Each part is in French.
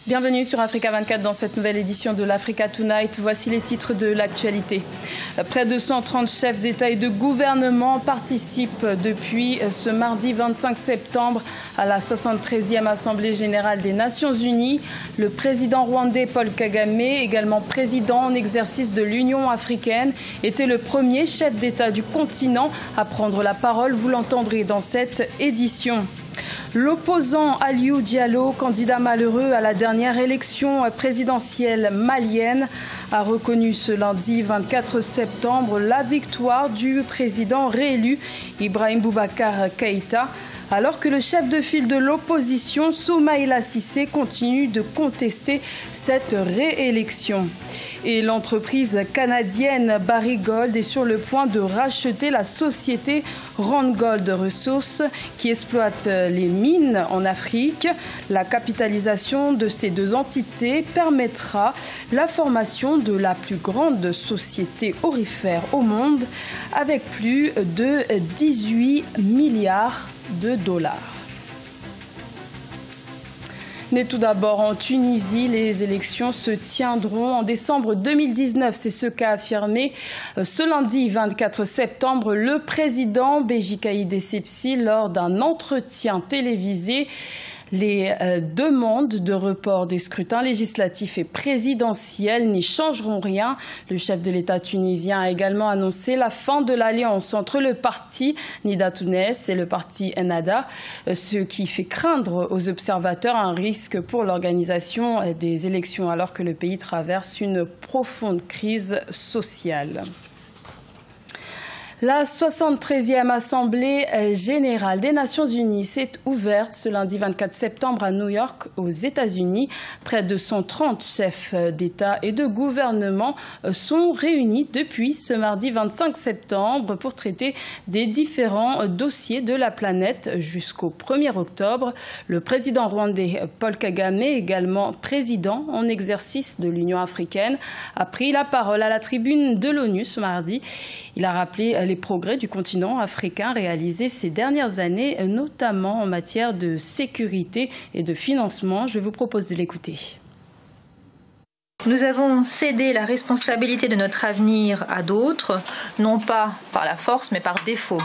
Bienvenue sur Africa 24 dans cette nouvelle édition de l'Africa Tonight. Voici les titres de l'actualité. Près de 130 chefs d'État et de gouvernement participent depuis ce mardi 25 septembre à la 73e Assemblée générale des Nations Unies. Le président rwandais Paul Kagame, également président en exercice de l'Union africaine, était le premier chef d'État du continent à prendre la parole. Vous l'entendrez dans cette édition. L'opposant Aliou Diallo, candidat malheureux à la dernière élection présidentielle malienne, a reconnu ce lundi 24 septembre la victoire du président réélu Ibrahim Boubacar Keïta, alors que le chef de file de l'opposition, Soumaïla Cissé, continue de contester cette réélection. Et l'entreprise canadienne Barrick Gold est sur le point de racheter la société Randgold Resources qui exploite les mines en Afrique. La capitalisation de ces deux entités permettra la formation de la plus grande société aurifère au monde avec plus de 18 milliards de dollars. Mais tout d'abord, en Tunisie, les élections se tiendront en décembre 2019. C'est ce qu'a affirmé ce lundi 24 septembre le président Béji Caïd Essebsi lors d'un entretien télévisé. Les demandes de report des scrutins législatifs et présidentiels n'y changeront rien. Le chef de l'État tunisien a également annoncé la fin de l'alliance entre le parti Nida Tounes et le parti Ennahda, ce qui fait craindre aux observateurs un risque pour l'organisation des élections alors que le pays traverse une profonde crise sociale. La 73e Assemblée générale des Nations Unies s'est ouverte ce lundi 24 septembre à New York, aux États-Unis. Près de 130 chefs d'État et de gouvernement sont réunis depuis ce mardi 25 septembre pour traiter des différents dossiers de la planète jusqu'au 1er octobre. Le président rwandais Paul Kagame, également président en exercice de l'Union africaine, a pris la parole à la tribune de l'ONU ce mardi. Il a rappelé les progrès du continent africain réalisés ces dernières années, notamment en matière de sécurité et de financement. Je vous propose de l'écouter. Nous avons cédé la responsabilité de notre avenir à d'autres, non pas par la force, mais par défaut.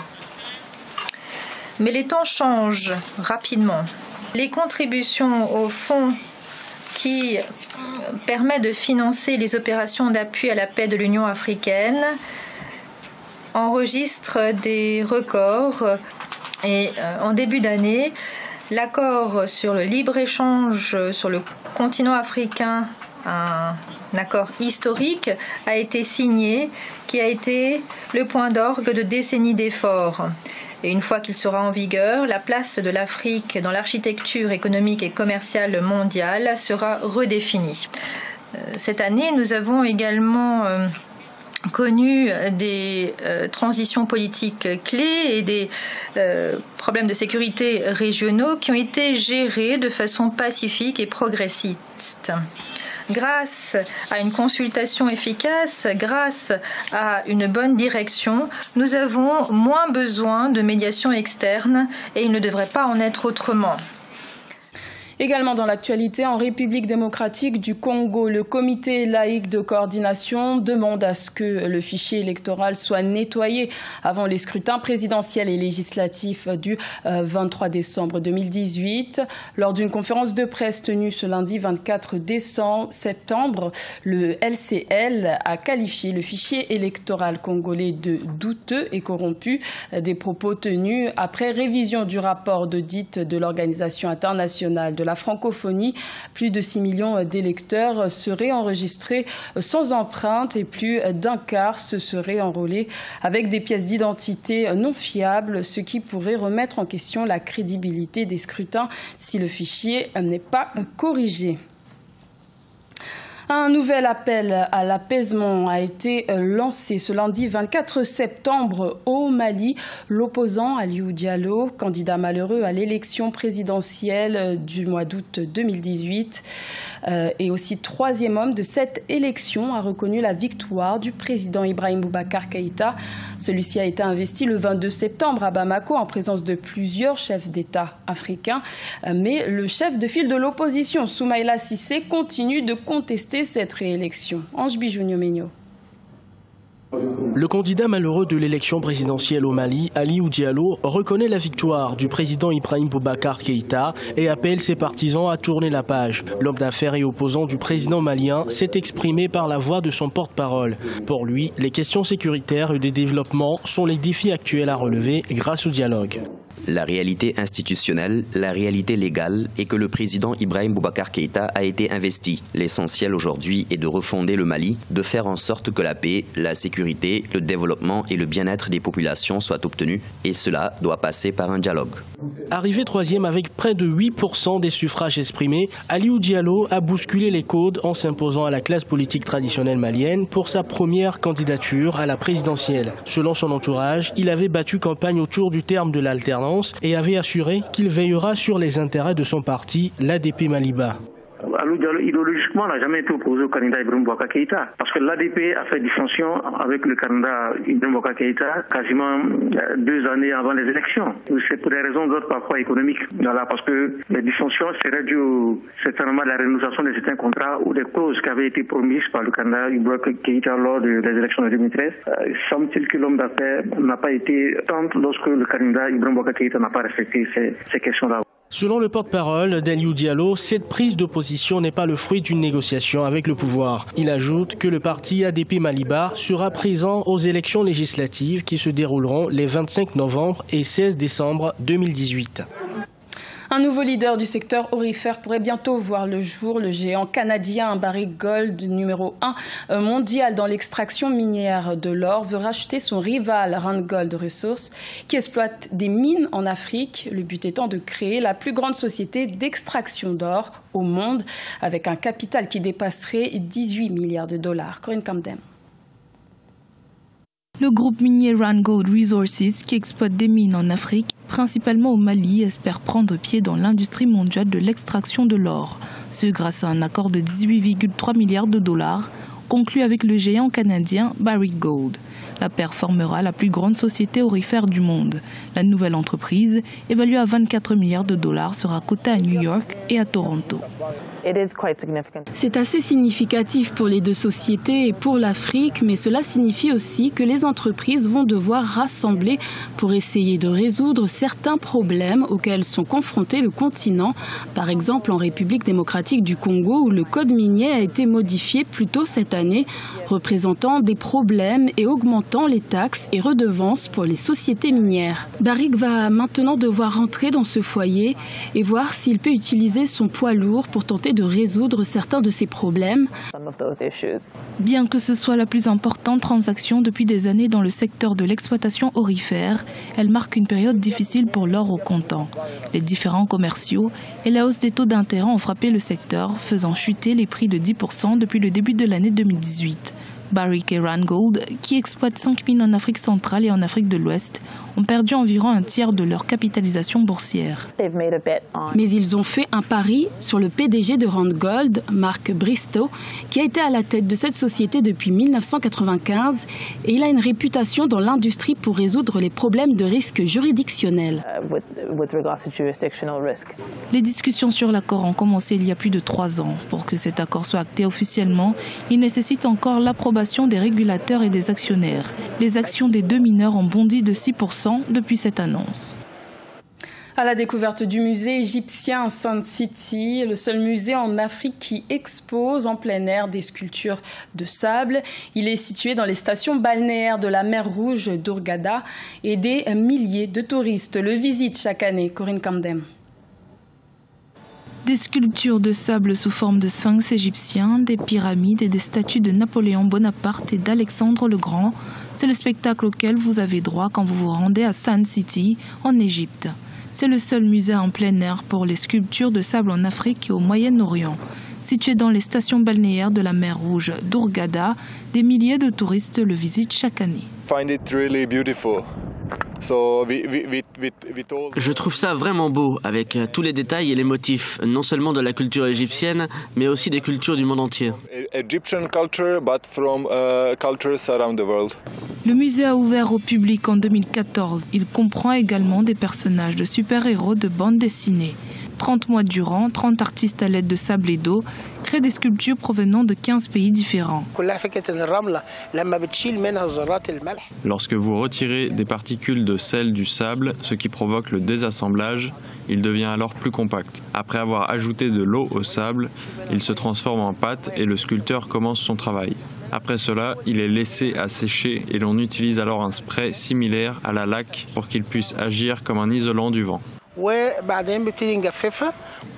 Mais les temps changent rapidement. Les contributions au fonds qui permet de financer les opérations d'appui à la paix de l'Union africaine enregistre des records et en début d'année, l'accord sur le libre-échange sur le continent africain, un accord historique, a été signé, qui a été le point d'orgue de décennies d'efforts. Et une fois qu'il sera en vigueur, la place de l'Afrique dans l'architecture économique et commerciale mondiale sera redéfinie. Cette année, nous avons également connu des transitions politiques clés et des problèmes de sécurité régionaux qui ont été gérés de façon pacifique et progressiste. Grâce à une consultation efficace, grâce à une bonne direction, nous avons moins besoin de médiation externe et il ne devrait pas en être autrement. Également dans l'actualité, en République démocratique du Congo, le comité laïque de coordination demande à ce que le fichier électoral soit nettoyé avant les scrutins présidentiels et législatifs du 23 décembre 2018. Lors d'une conférence de presse tenue ce lundi 24 septembre, le LCL a qualifié le fichier électoral congolais de douteux et corrompu. Des propos tenus après révision du rapport d'audit de l'Organisation internationale de la francophonie. Plus de 6 millions d'électeurs seraient enregistrés sans empreinte et plus d'un quart se seraient enrôlés avec des pièces d'identité non fiables, ce qui pourrait remettre en question la crédibilité des scrutins si le fichier n'est pas corrigé. Un nouvel appel à l'apaisement a été lancé ce lundi 24 septembre au Mali. L'opposant Aliou Diallo, candidat malheureux à l'élection présidentielle du mois d'août 2018, et aussi troisième homme de cette élection, a reconnu la victoire du président Ibrahim Boubacar Keïta. Celui-ci a été investi le 22 septembre à Bamako en présence de plusieurs chefs d'État africains. Mais le chef de file de l'opposition, Soumaïla Cissé, continue de contester cette réélection. Ange Bijounio-Megno. Le candidat malheureux de l'élection présidentielle au Mali, Aliou Diallo, reconnaît la victoire du président Ibrahim Boubacar Keïta et appelle ses partisans à tourner la page. L'homme d'affaires et opposant du président malien s'est exprimé par la voix de son porte-parole. Pour lui, les questions sécuritaires et de développement sont les défis actuels à relever grâce au dialogue. La réalité institutionnelle, la réalité légale est que le président Ibrahim Boubacar Keïta a été investi. L'essentiel aujourd'hui est de refonder le Mali, de faire en sorte que la paix, la sécurité, le développement et le bien-être des populations soient obtenus, et cela doit passer par un dialogue. Arrivé troisième avec près de 8% des suffrages exprimés, Aliou Diallo a bousculé les codes en s'imposant à la classe politique traditionnelle malienne pour sa première candidature à la présidentielle. Selon son entourage, il avait battu campagne autour du terme de l'alternance et avait assuré qu'il veillera sur les intérêts de son parti, l'ADP Maliba. Aliou Diallo, idéologiquement, n'a jamais été opposé au candidat Ibrahim Boubacar Keïta. Parce que l'ADP a fait dissension avec le candidat Ibrahim Boubacar Keïta quasiment 2 années avant les élections. C'est pour des raisons d'autres, parfois économiques. Voilà, parce que les dissensions seraient dues certainement à la renégociation de certains contrats ou des clauses qui avaient été promises par le candidat Ibrahim Boubacar Keïta lors des élections de 2013. Semble-t-il que l'homme d'affaires n'a pas été tente lorsque le candidat Ibrahim Boubacar Keïta n'a pas respecté ces questions-là. Selon le porte-parole d'Aliou Diallo, cette prise d'opposition n'est pas le fruit d'une négociation avec le pouvoir. Il ajoute que le parti ADP Maliba sera présent aux élections législatives qui se dérouleront les 25 novembre et 16 décembre 2018. Un nouveau leader du secteur aurifère pourrait bientôt voir le jour. Le géant canadien Barrick Gold, numéro 1 mondial dans l'extraction minière de l'or, veut racheter son rival Randgold Resources, qui exploite des mines en Afrique. Le but étant de créer la plus grande société d'extraction d'or au monde, avec un capital qui dépasserait 18 milliards de dollars. Corinne Camden. Le groupe minier Randgold Resources, qui exploite des mines en Afrique, principalement au Mali, espère prendre pied dans l'industrie mondiale de l'extraction de l'or. Ce grâce à un accord de 18,3 milliards de dollars conclu avec le géant canadien Barrick Gold. La paire formera la plus grande société aurifère du monde. La nouvelle entreprise, évaluée à 24 milliards de dollars, sera cotée à New York et à Toronto. C'est assez significatif pour les deux sociétés et pour l'Afrique, mais cela signifie aussi que les entreprises vont devoir rassembler pour essayer de résoudre certains problèmes auxquels sont confrontés le continent. Par exemple, en République démocratique du Congo, où le code minier a été modifié plus tôt cette année, représentant des problèmes et augmentant les taxes et redevances pour les sociétés minières. Barrick va maintenant devoir rentrer dans ce foyer et voir s'il peut utiliser son poids lourd pour tenter de résoudre certains de ces problèmes. Bien que ce soit la plus importante transaction depuis des années dans le secteur de l'exploitation aurifère, elle marque une période difficile pour l'or au comptant. Les différents commerciaux et la hausse des taux d'intérêt ont frappé le secteur, faisant chuter les prix de 10% depuis le début de l'année 2018. Barrick et Randgold, qui exploitent 5 mines en Afrique centrale et en Afrique de l'Ouest, ont perdu environ un tiers de leur capitalisation boursière. Mais ils ont fait un pari sur le PDG de Randgold, Mark Bristow, qui a été à la tête de cette société depuis 1995 et il a une réputation dans l'industrie pour résoudre les problèmes de risque juridictionnel. Les discussions sur l'accord ont commencé il y a plus de 3 ans. Pour que cet accord soit acté officiellement, il nécessite encore l'approbation des régulateurs et des actionnaires. Les actions des 2 mineurs ont bondi de 6% depuis cette annonce. À la découverte du musée égyptien Sand City, le seul musée en Afrique qui expose en plein air des sculptures de sable. Il est situé dans les stations balnéaires de la mer Rouge d'Hurghada et des milliers de touristes le visitent chaque année. Corinne Camden. Des sculptures de sable sous forme de sphinx égyptien, des pyramides et des statues de Napoléon Bonaparte et d'Alexandre le Grand. C'est le spectacle auquel vous avez droit quand vous vous rendez à Sand City, en Égypte. C'est le seul musée en plein air pour les sculptures de sable en Afrique et au Moyen-Orient. Situé dans les stations balnéaires de la mer Rouge d'Hurghada, des milliers de touristes le visitent chaque année. Je trouve ça vraiment beau, avec tous les détails et les motifs, non seulement de la culture égyptienne, mais aussi des cultures du monde entier. Le musée a ouvert au public en 2014. Il comprend également des personnages de super-héros de bande dessinée. 30 mois durant, 30 artistes à l'aide de sable et d'eau créent des sculptures provenant de 15 pays différents. Lorsque vous retirez des particules de sel du sable, ce qui provoque le désassemblage, il devient alors plus compact. Après avoir ajouté de l'eau au sable, il se transforme en pâte et le sculpteur commence son travail. Après cela, il est laissé à sécher et l'on utilise alors un spray similaire à la laque pour qu'il puisse agir comme un isolant du vent.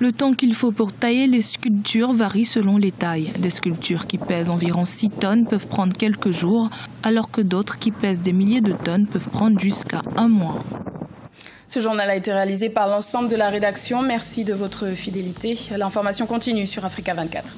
Le temps qu'il faut pour tailler les sculptures varie selon les tailles. Des sculptures qui pèsent environ 6 tonnes peuvent prendre quelques jours, alors que d'autres qui pèsent des milliers de tonnes peuvent prendre jusqu'à 1 mois. Ce journal a été réalisé par l'ensemble de la rédaction. Merci de votre fidélité. L'information continue sur Africa 24.